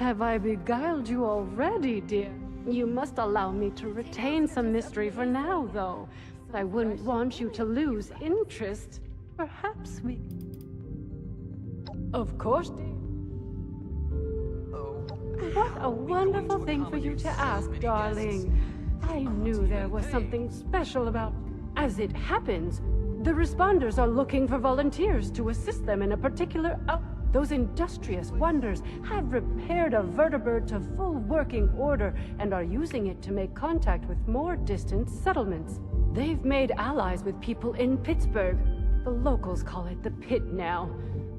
Have I beguiled you already, dear? You must allow me to retain some mystery for now, though. I wouldn't want you to lose interest. Perhaps we... Of course, dear. What a wonderful thing for you to ask, darling. I knew there was something special about... As it happens, the responders are looking for volunteers to assist them in a particular... Those industrious wonders have repaired a vertibird to full working order and are using it to make contact with more distant settlements. They've made allies with people in Pittsburgh. The locals call it the Pit now,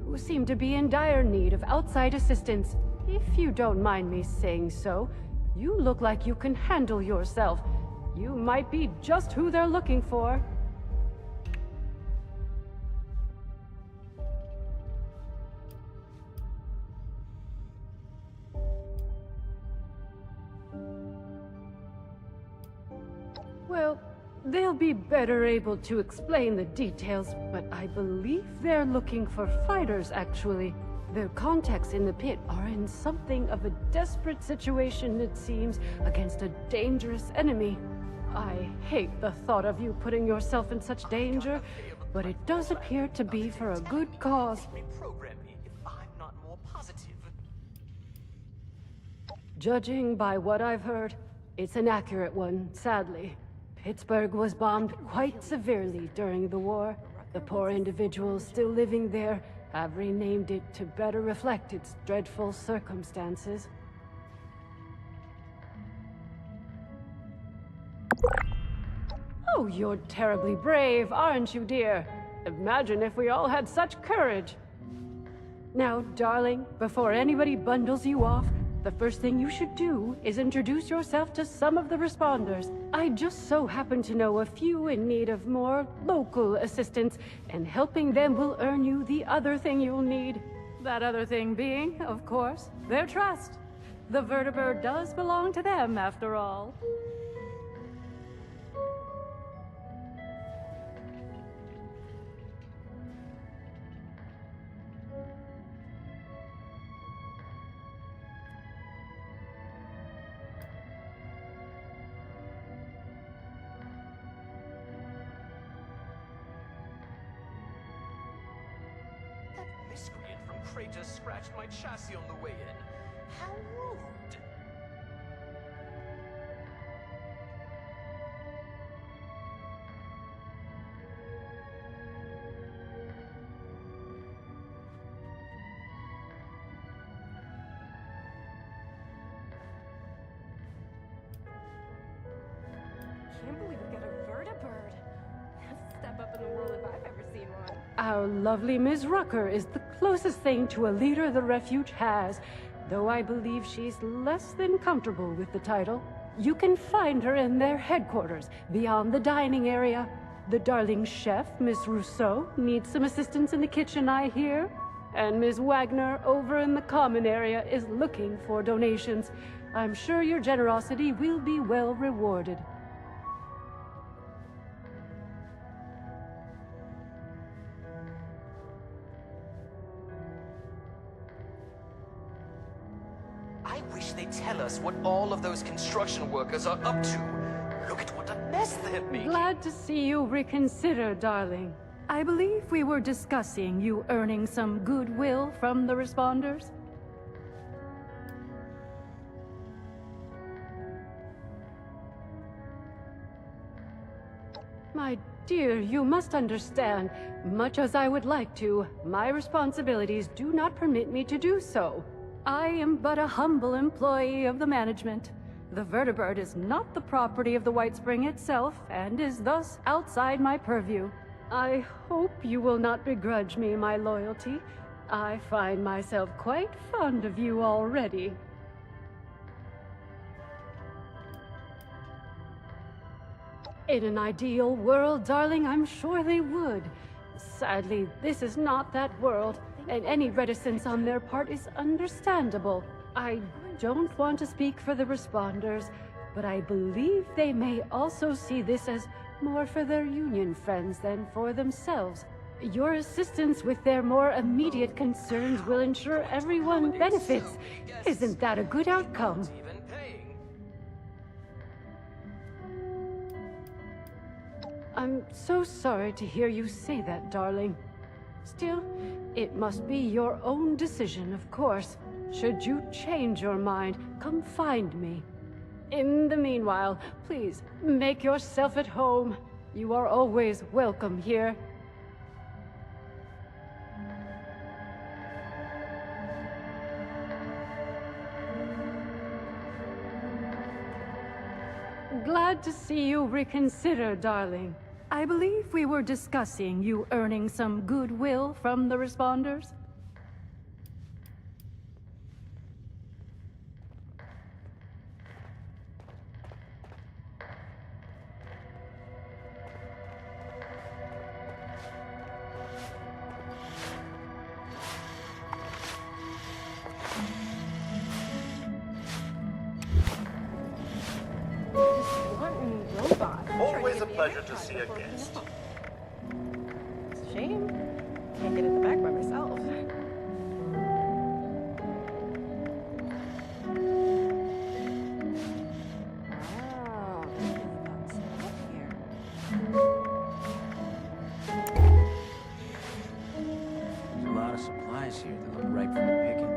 who seem to be in dire need of outside assistance. If you don't mind me saying so, you look like you can handle yourself. You might be just who they're looking for. Well, they'll be better able to explain the details, but I believe they're looking for fighters, actually. Their contacts in the Pit are in something of a desperate situation, it seems, against a dangerous enemy. I hate the thought of you putting yourself in such danger, but it does appear to be for a good cause. Judging by what I've heard, it's an accurate one, sadly. Pittsburgh was bombed quite severely during the war. The poor individuals still living there have renamed it to better reflect its dreadful circumstances. Oh, you're terribly brave, aren't you, dear? Imagine if we all had such courage. Now, darling, before anybody bundles you off, the first thing you should do is introduce yourself to some of the responders. I just so happen to know a few in need of more local assistance, and helping them will earn you the other thing you'll need. That other thing being, of course, their trust. The vertibird does belong to them, after all. Miscreant from Kratos scratched my chassis on the way in. How rude! Can't believe we got a vertibird. Step up in the world if I've ever seen one. Our lovely Ms. Rucker is the closest thing to a leader the Refuge has, though I believe she's less than comfortable with the title. You can find her in their headquarters, beyond the dining area. The darling chef, Miss Rousseau, needs some assistance in the kitchen, I hear. And Ms. Wagner, over in the common area, is looking for donations. I'm sure your generosity will be well rewarded. I wish they'd tell us what all of those construction workers are up to. Look at what a mess they're making. Glad to see you reconsider, darling. I believe we were discussing you earning some goodwill from the responders. My dear, you must understand, much as I would like to, my responsibilities do not permit me to do so. I am but a humble employee of the management. The vertibird is not the property of the White Spring itself, and is thus outside my purview. I hope you will not begrudge me my loyalty. I find myself quite fond of you already. In an ideal world, darling, I'm sure they would. Sadly, this is not that world, and any reticence on their part is understandable. I don't want to speak for the responders, but I believe they may also see this as more for their Union friends than for themselves. Your assistance with their more immediate concerns will ensure everyone benefits. Isn't that a good outcome? Even paying. I'm so sorry to hear you say that, darling. Still, it must be your own decision, of course. Should you change your mind, come find me. In the meanwhile, please, make yourself at home. You are always welcome here. Glad to see you reconsider, darling. I believe we were discussing you earning some goodwill from the responders. Always a pleasure to see a guest. It's a shame. Can't get in the back by myself. Wow, look at that stuff here. There's a lot of supplies here that look ripe for the picking.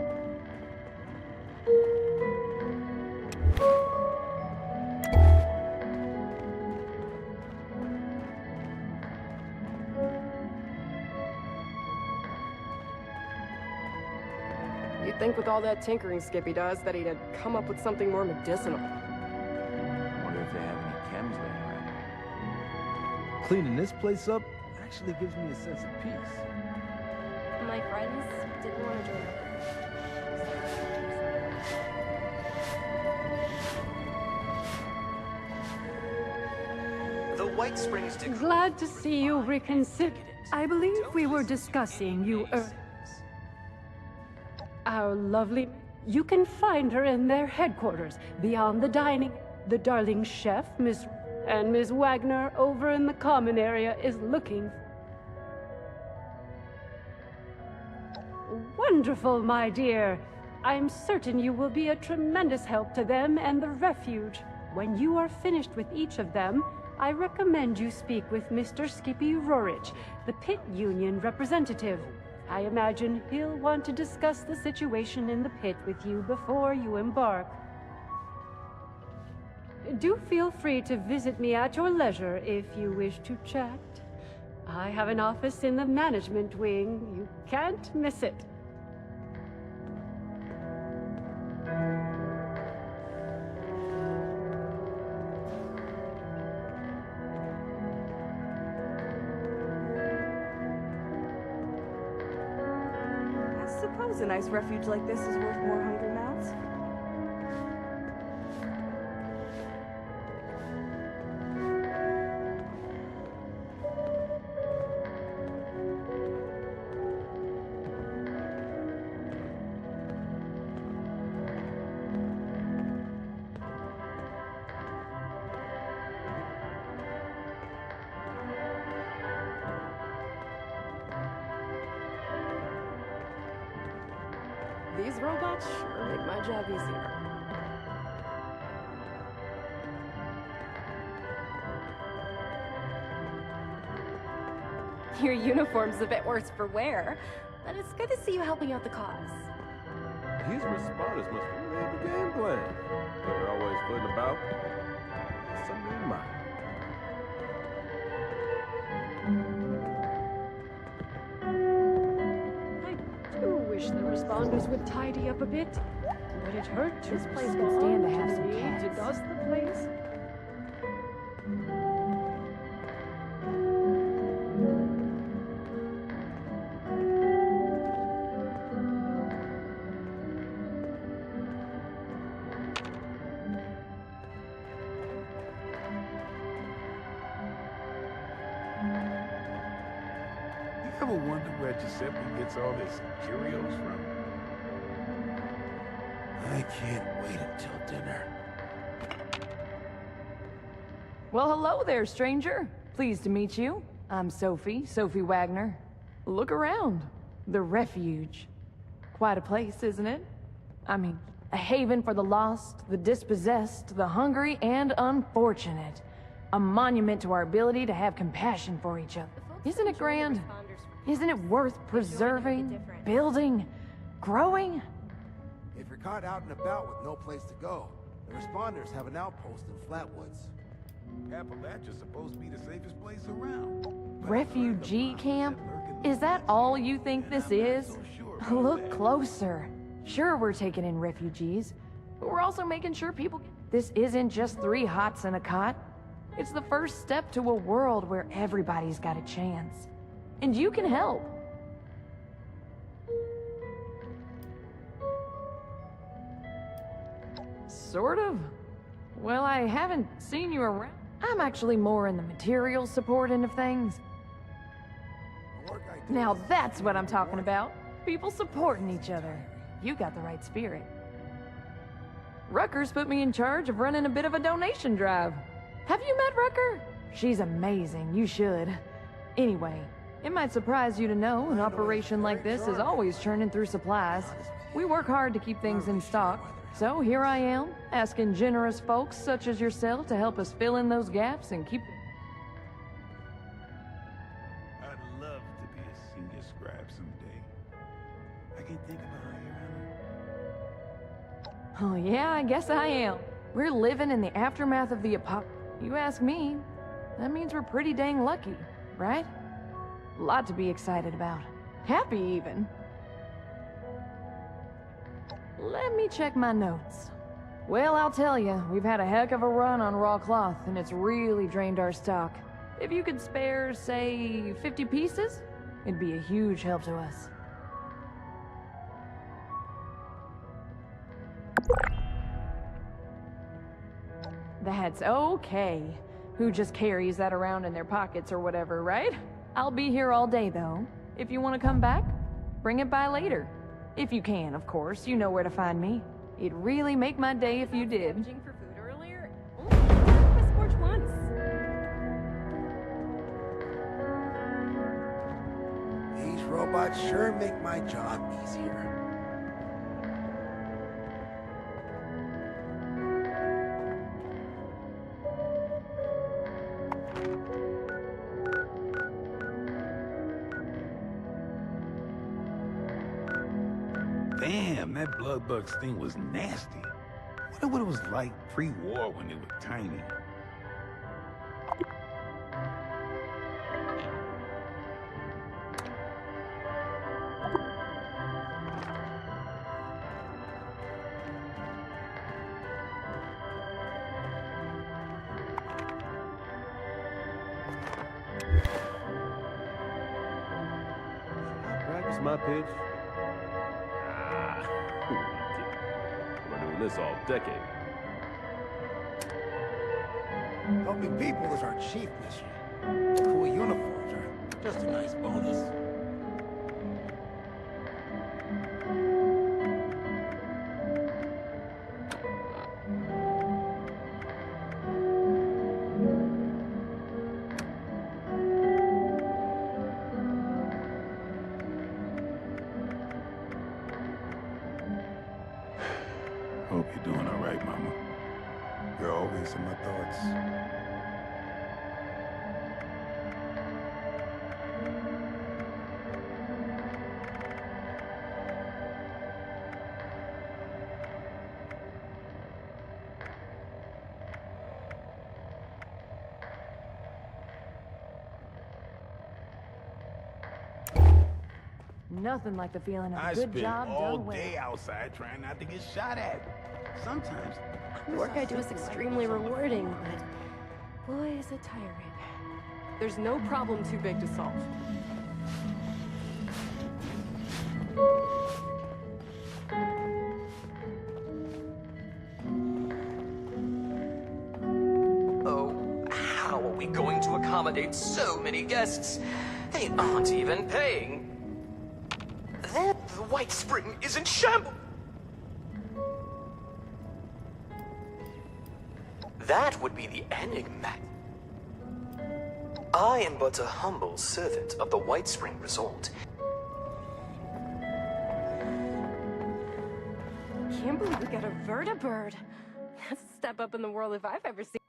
You'd think with all that tinkering Skippy does that he'd have come up with something more medicinal. Wonder if they have any chems laying around here. Cleaning this place up actually gives me a sense of peace. My friends didn't want to join The White Springs decree. Glad to see you reconsider. I believe we were discussing you Our lovely... You can find her in their headquarters, beyond the dining. The darling chef, Miss... And Miss Wagner, over in the common area, is looking... Wonderful, my dear. I'm certain you will be a tremendous help to them and the refuge. When you are finished with each of them, I recommend you speak with Mr. Skippy Rorich, the Pit Union representative. I imagine he'll want to discuss the situation in the pit with you before you embark. Do feel free to visit me at your leisure if you wish to chat. I have an office in the management wing. You can't miss it. I suppose a nice refuge like this is worth more hungry mouths. These robots sure make my job easier. Your uniform's a bit worse for wear, but it's good to see you helping out the cause. These responders must really have a game plan. They're always flitting about. Something in mind. I do wish the responders would tidy up a bit. Would it hurt to This place could stand to have some respond to cats. dust the place? You ever wonder where Giuseppe gets all his Cheerios from? I can't wait until dinner. Well, hello there, stranger. Pleased to meet you. I'm Sophie Wagner. Look around. The Refuge. Quite a place, isn't it? I mean, a haven for the lost, the dispossessed, the hungry, and unfortunate. A monument to our ability to have compassion for each other. Isn't it grand? Isn't it worth preserving, building, growing? If you're caught out and about with no place to go, the responders have an outpost in Flatwoods. Appalachia's supposed to be the safest place around. Refugee camp? Is that all you think this is? Look closer. Sure, we're taking in refugees, but we're also making sure people... This isn't just 3 hots and a cot. It's the first step to a world where everybody's got a chance. And you can help. Sort of. Well, I haven't seen you around. I'm actually more in the material support end of things. Now that's what I'm talking about. People supporting each other. You got the right spirit. Rucker's put me in charge of running a bit of a donation drive. Have you met Rucker? She's amazing, you should. Anyway, it might surprise you to know an operation like this is always churning through supplies. We work hard to keep things in stock, so here I am, asking generous folks such as yourself to help us fill in those gaps and keep... I'd love to be a senior scribe someday. I can't think of a higher honor. Oh yeah, I guess I am. We're living in the aftermath of the apocalypse. You ask me, that means we're pretty dang lucky, right? A lot to be excited about. Happy, even. Let me check my notes. Well, I'll tell you, we've had a heck of a run on raw cloth, and it's really drained our stock. If you could spare, say, 50 pieces, it'd be a huge help to us. That's okay. Who just carries that around in their pockets or whatever, right? I'll be here all day, though. If you want to come back, bring it by later. If you can, of course. You know where to find me. It'd really make my day if you did. Scavenging for food earlier? Only my scorch once. These robots sure make my job easier. Damn, that blood bug sting was nasty. Wonder what it was like pre-war when they were tiny. Practice my pitch. I've been doing this all decade. Helping people is our chief mission. Cool uniforms are just a nice bonus. Hope you're doing all right, Mama. You're always in my thoughts. Nothing like the feeling of I a good spend job all done well. day outside trying not to get shot at. Sometimes The work I do is extremely rewarding, but boy, is it tiring. There's no problem too big to solve. Oh, how are we going to accommodate so many guests? They aren't even paying. The White Spring is in shambles. That would be the enigmatic. I am but a humble servant of the White Spring Resort. Can't believe we got a vertibird. That's a step up in the world if I've ever seen.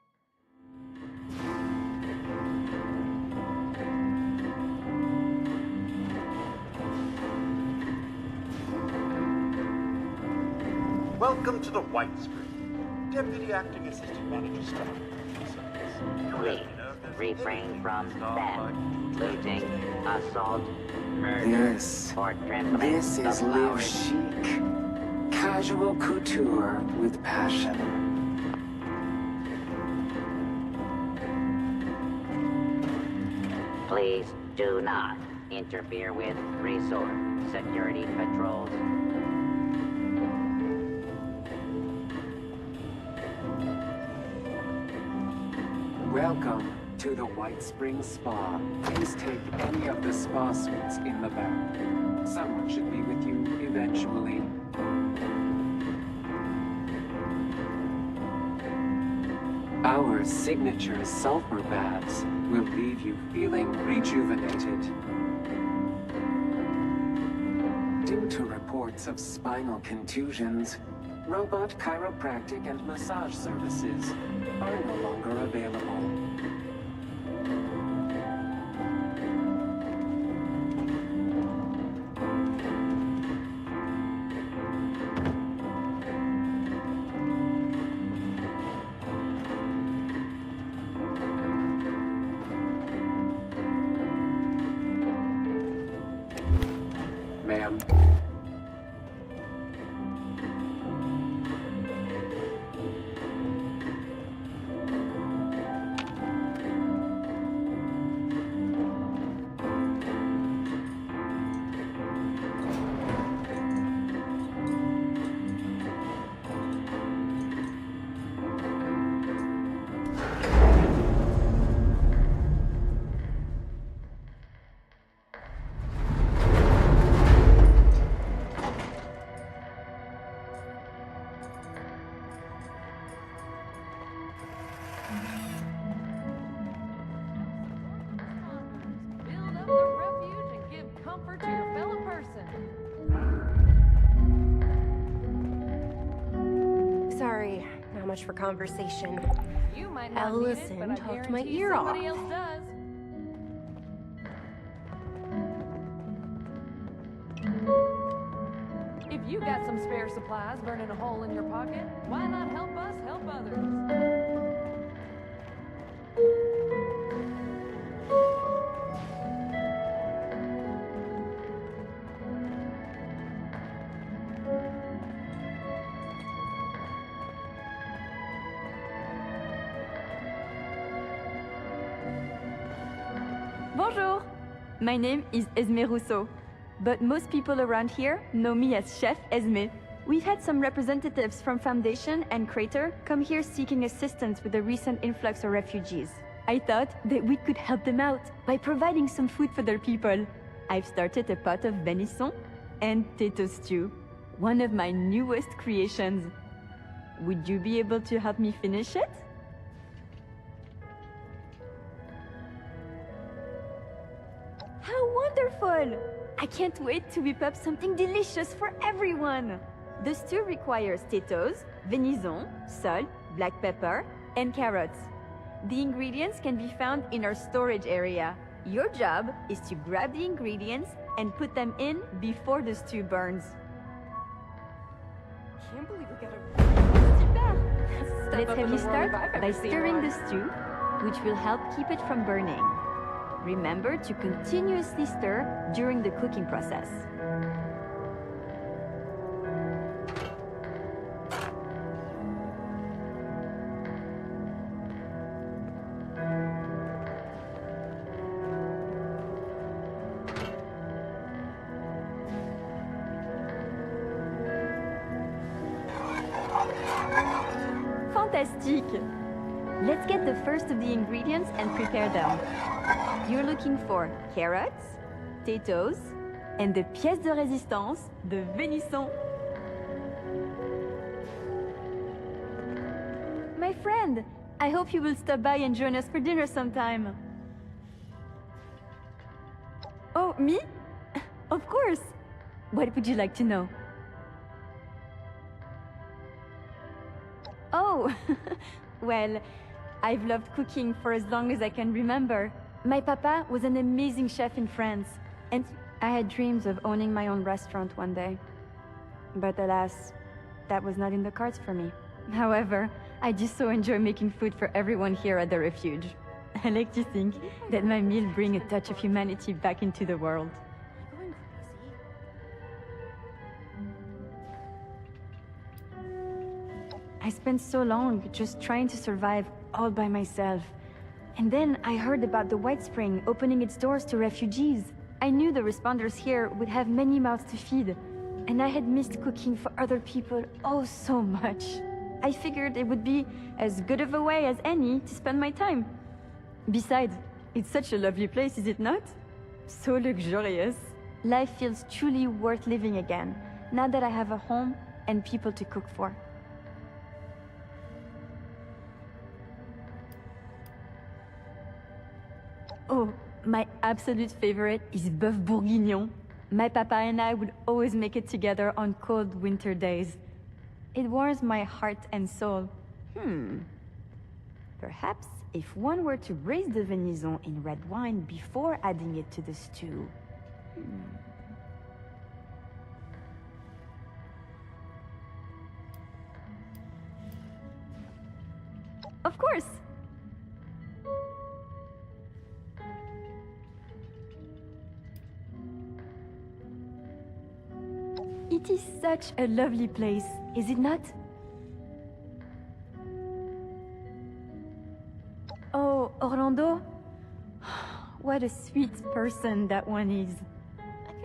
Welcome to the White Spring. Deputy Acting Assistant Manager Scott. Please refrain from theft, looting, assault, murder, This or trampling is the Live flowers. Chic. Casual couture with passion. Please do not interfere with resort security patrols. Welcome to the White Spring Spa. Please take any of the spa suites in the back. Someone should be with you eventually. Our signature sulfur baths will leave you feeling rejuvenated. Due to reports of spinal contusions, robot chiropractic and massage services are no longer available. Ma'am. Build up the refuge and give comfort to your fellow person. Sorry, not much for conversation. You might not need it, Ellison but I talked my guarantee ear off. somebody else does. If you got some spare supplies burning a hole in your pocket, why not help us help others? Bonjour! My name is Esme Rousseau, but most people around here know me as Chef Esme. We've had some representatives from Foundation and Crater come here seeking assistance with the recent influx of refugees. I thought that we could help them out by providing some food for their people. I've started a pot of venison and potato stew, one of my newest creations. Would you be able to help me finish it? How wonderful! I can't wait to whip up something delicious for everyone! The stew requires potatoes, venison, salt, black pepper, and carrots. The ingredients can be found in our storage area. Your job is to grab the ingredients and put them in before the stew burns. Can't believe we got a Super! step Let's up have in you the world start if I've ever by seen stirring one. the stew, which will help keep it from burning. Remember to continuously stir during the cooking process. Fantastique! Let's get the first of the ingredients and prepare them. You're looking for carrots, potatoes, and the pièce de résistance, the venison. My friend, I hope you will stop by and join us for dinner sometime. me? Of course. What would you like to know? Oh, well, I've loved cooking for as long as I can remember. My papa was an amazing chef in France, and I had dreams of owning my own restaurant one day. But alas, that was not in the cards for me. However, I just so enjoy making food for everyone here at the refuge. I like to think that my meal bring a touch of humanity back into the world. I spent so long just trying to survive all by myself. And then I heard about the White Spring opening its doors to refugees. I knew the responders here would have many mouths to feed, and I had missed cooking for other people oh so much. I figured it would be as good of a way as any to spend my time. Besides, it's such a lovely place, is it not? So luxurious. Life feels truly worth living again, now that I have a home and people to cook for. Oh, my absolute favorite is bœuf bourguignon. My papa and I would always make it together on cold winter days. It warms my heart and soul. Perhaps if one were to braise the venison in red wine before adding it to the stew. Of course! It is such a lovely place, is it not? Oh, Orlando? What a sweet person that one is.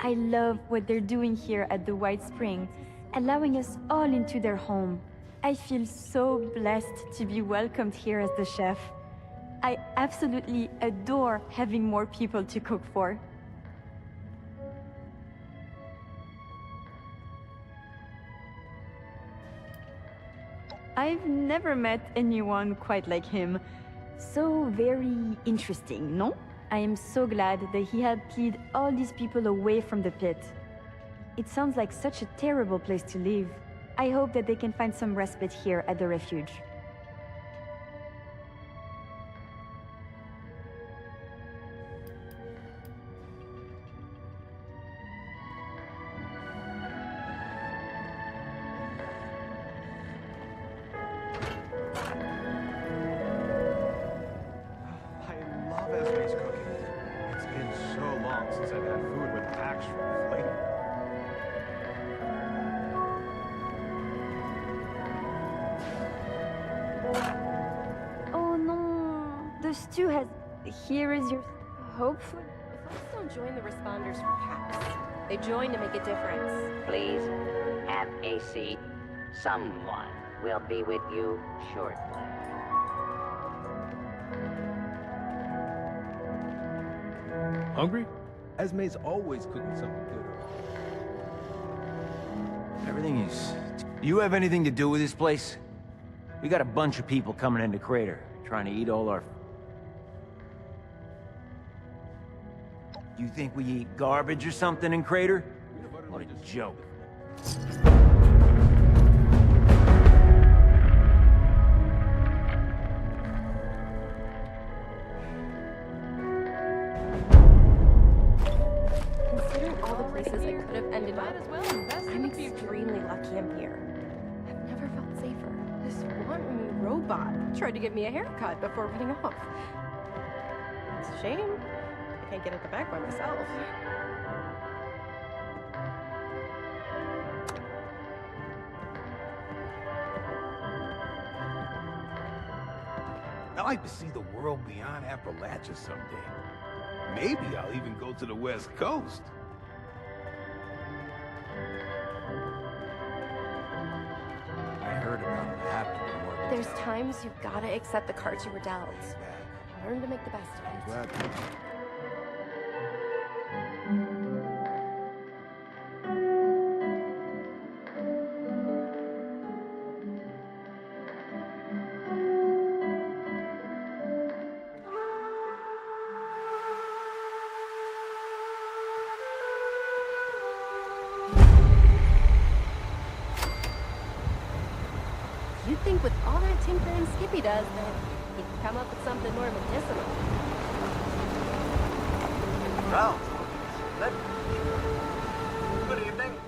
I love what they're doing here at the White Spring, allowing us all into their home. I feel so blessed to be welcomed here as the chef. I absolutely adore having more people to cook for. I've never met anyone quite like him. So very interesting, no? I am so glad that he helped lead all these people away from the pit. It sounds like such a terrible place to live. I hope that they can find some respite here at the refuge. Stu has... Here is your... Hopefully... The folks don't join the responders for packs. They join to make a difference. Please, have a seat. Someone will be with you shortly. Hungry? Esme's always cooking something good. Everything is... Do you have anything to do with this place? We got a bunch of people coming into Crater, trying to eat all our... You think we eat garbage or something in Crater? What a joke. Considering all the places I could have ended up, I'm extremely lucky I'm here. I've never felt safer. This wanton robot tried to give me a haircut before running off. It's a shame. I can't get at the back by myself. I'd like to see the world beyond Appalachia someday. Maybe I'll even go to the West Coast. I heard about what happened in Morgantown. There's times you've got to accept the cards you were dealt. Learn to make the best of it. You'd think with all that tinkering Skippy does that he'd come up with something more medicinal. Grounds. Good evening.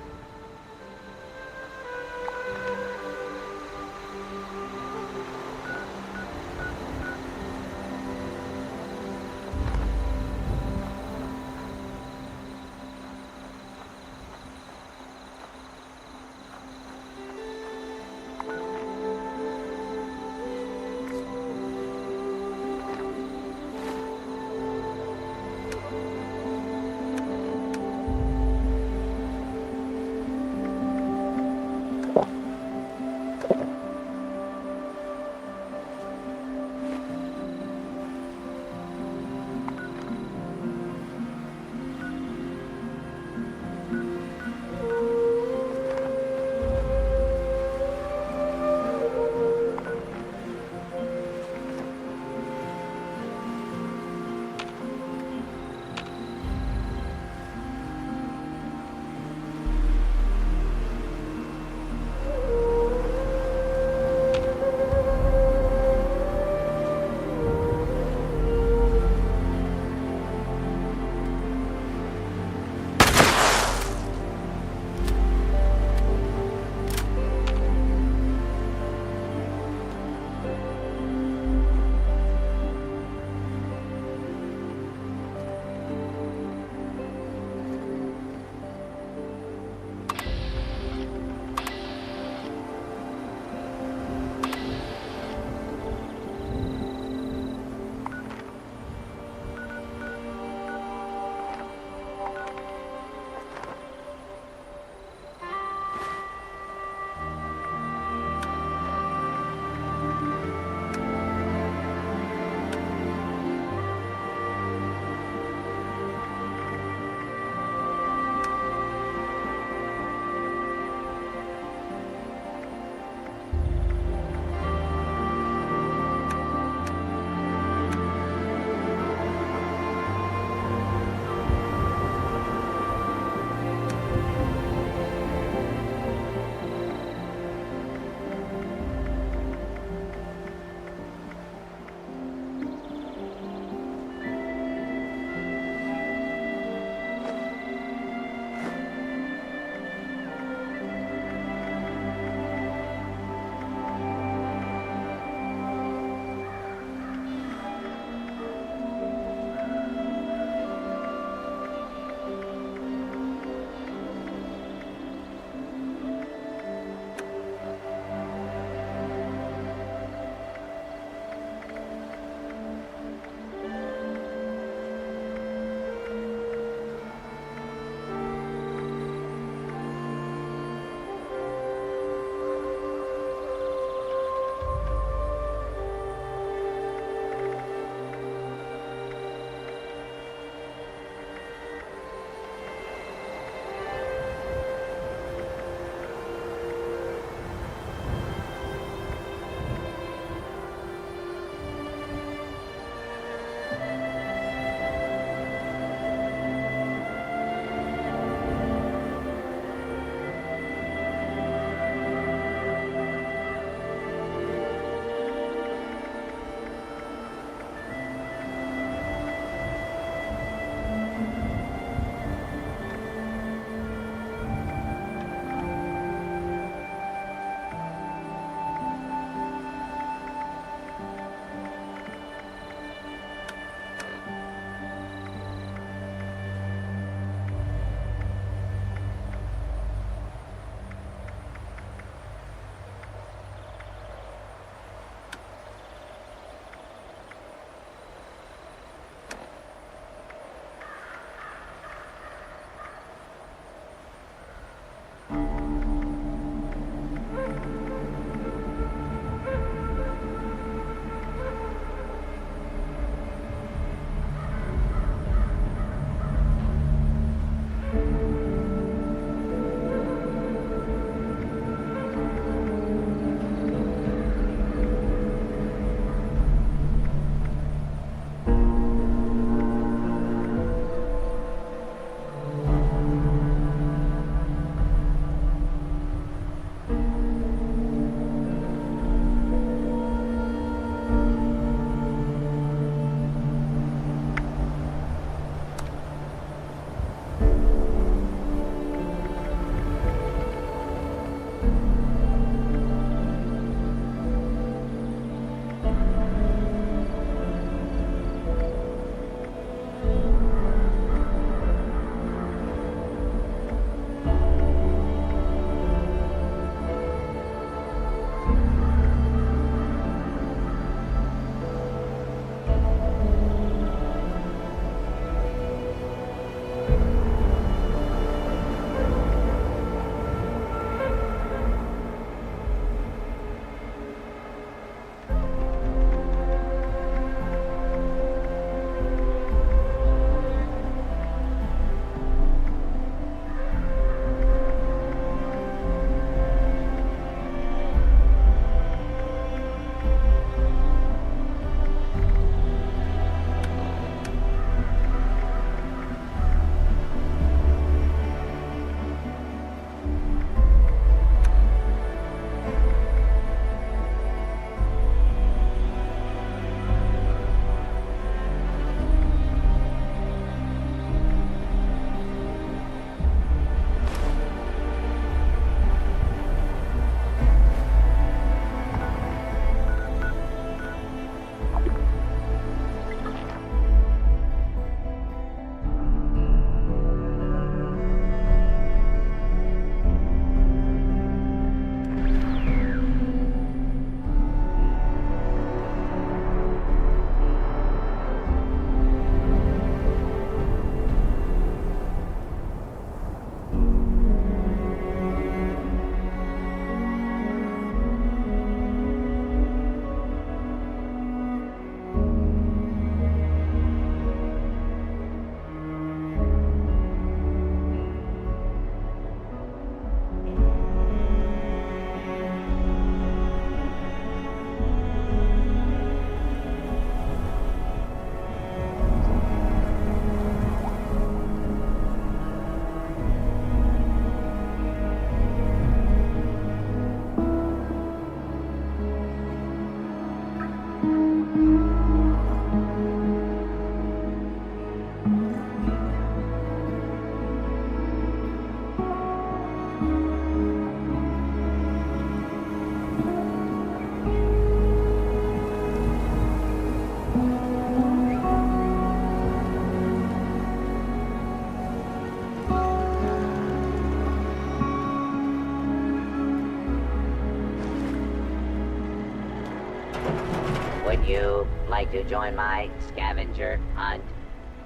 Would you like to join my scavenger hunt?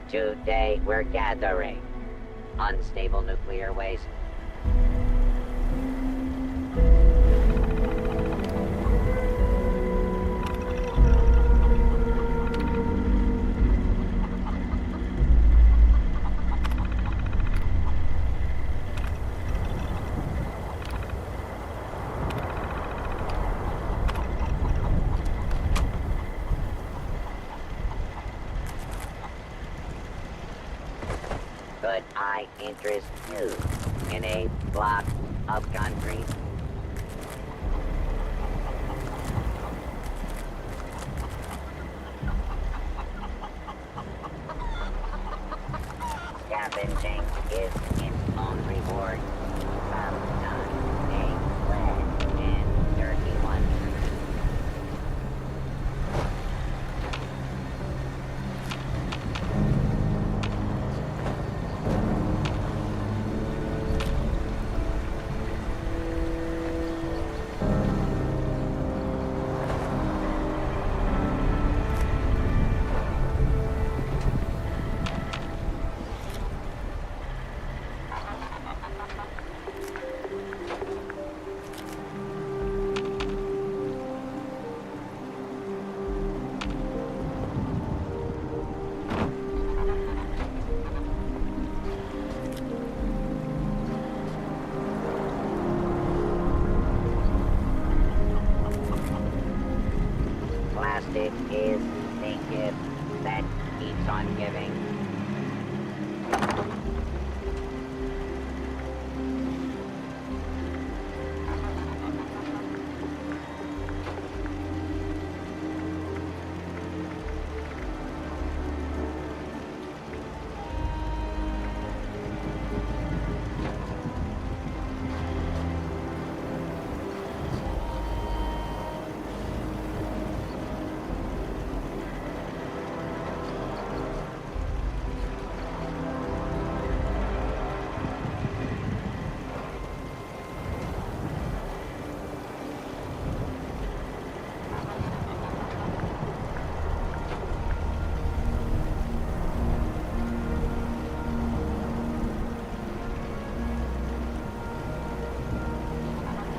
Today we're gathering unstable nuclear waste. Could I interest you in a block of country? Scavenging is its own reward. Sometimes a red and dirty one. Plastic is the gift that keeps on giving.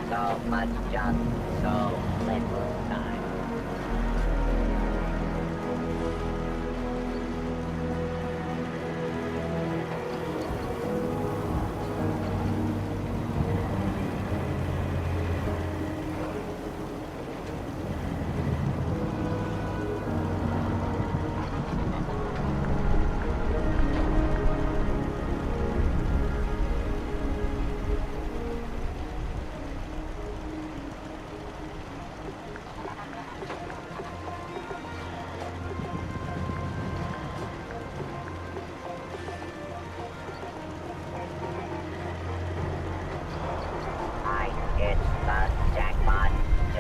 So much junk, so little time. It's the jackpot. 2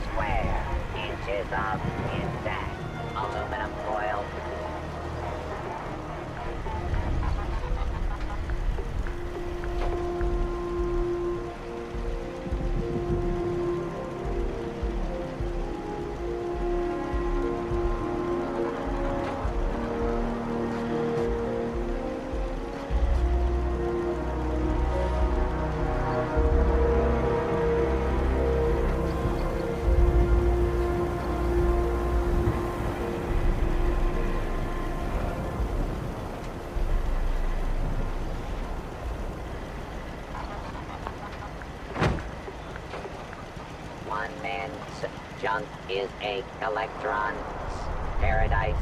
square inches of intact aluminum foil. One man's junk is a collectron's paradise.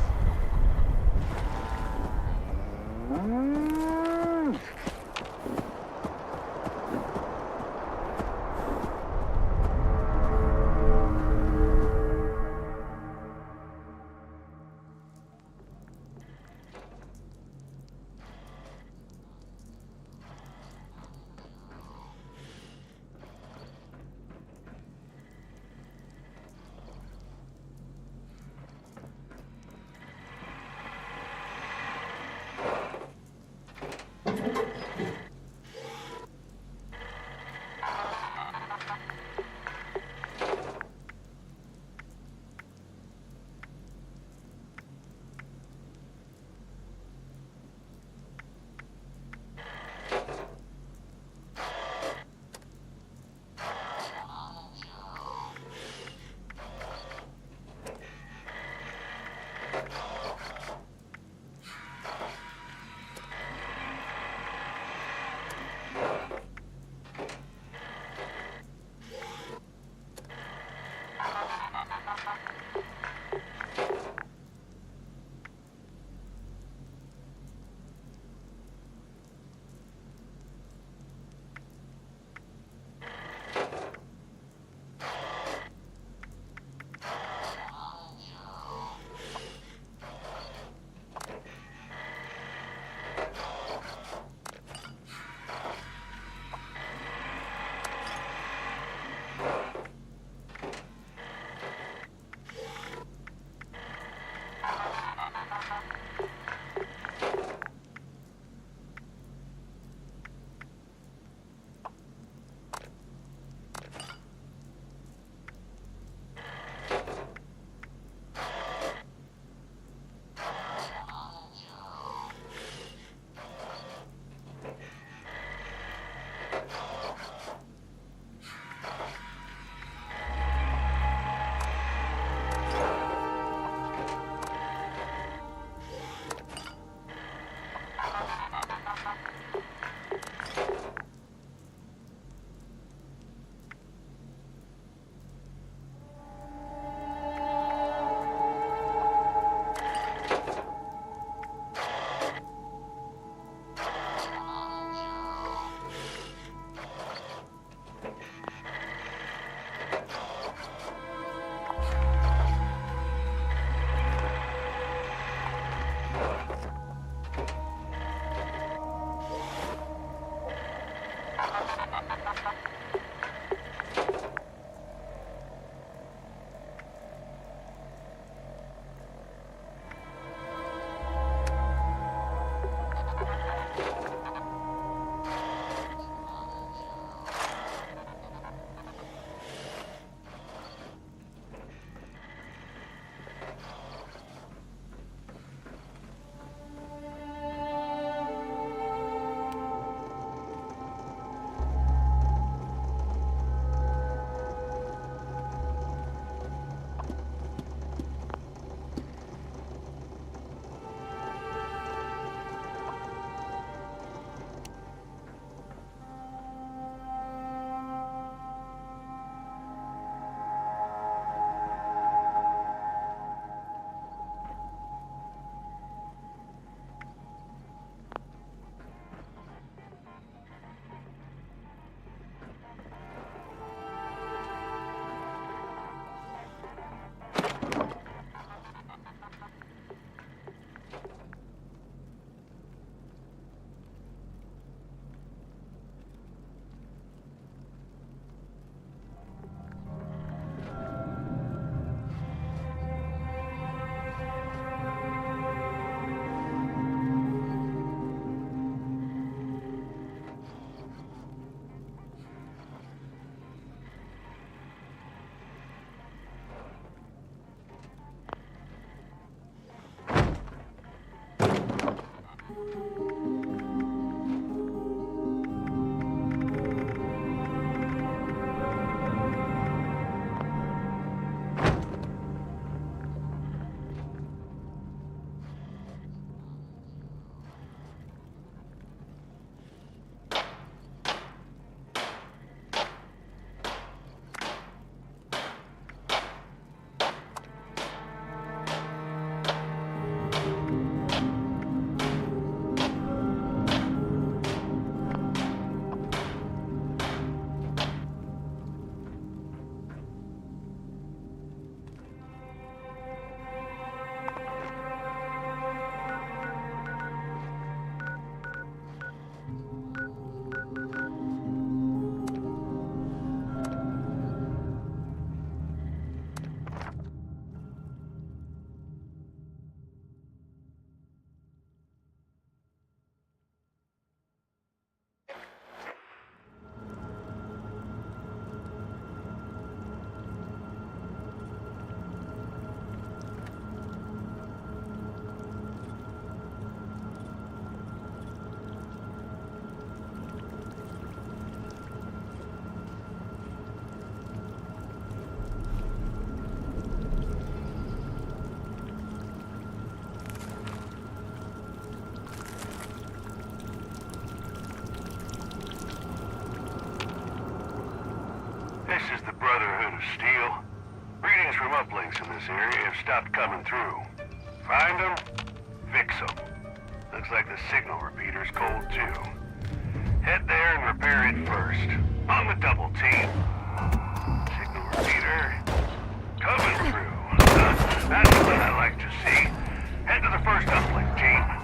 This is the Brotherhood of Steel. Greetings from some uplinks in this area have stopped coming through. Find them, fix them. Looks like the signal repeater's cold too. Head there and repair it first. On the double team. Signal repeater coming through. That's what I like to see. Head to the first uplink, team.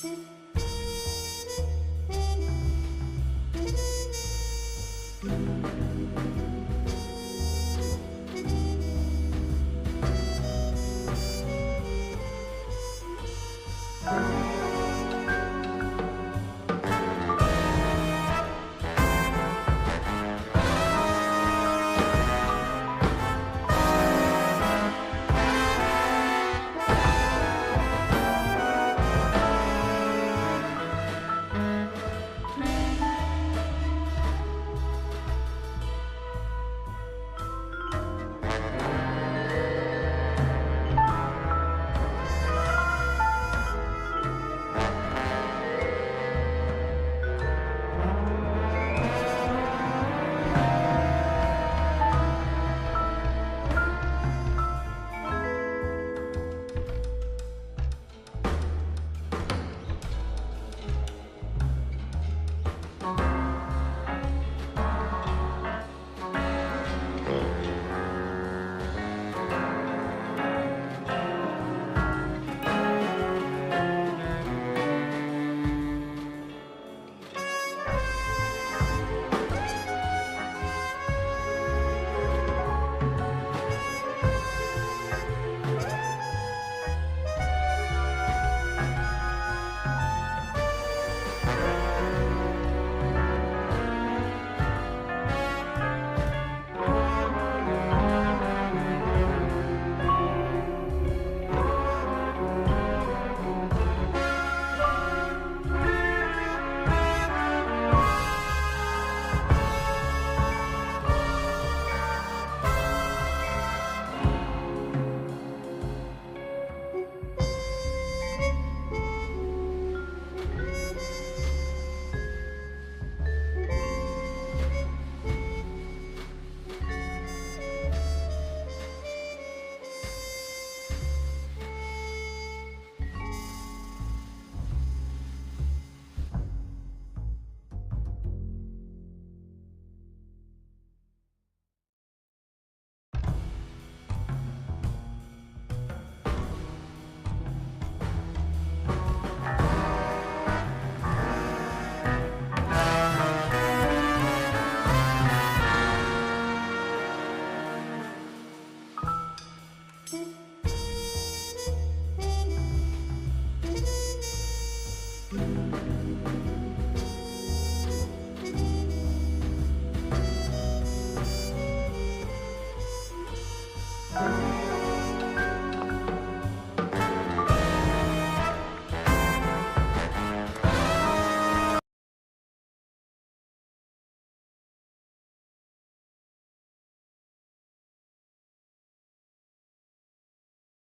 Bye.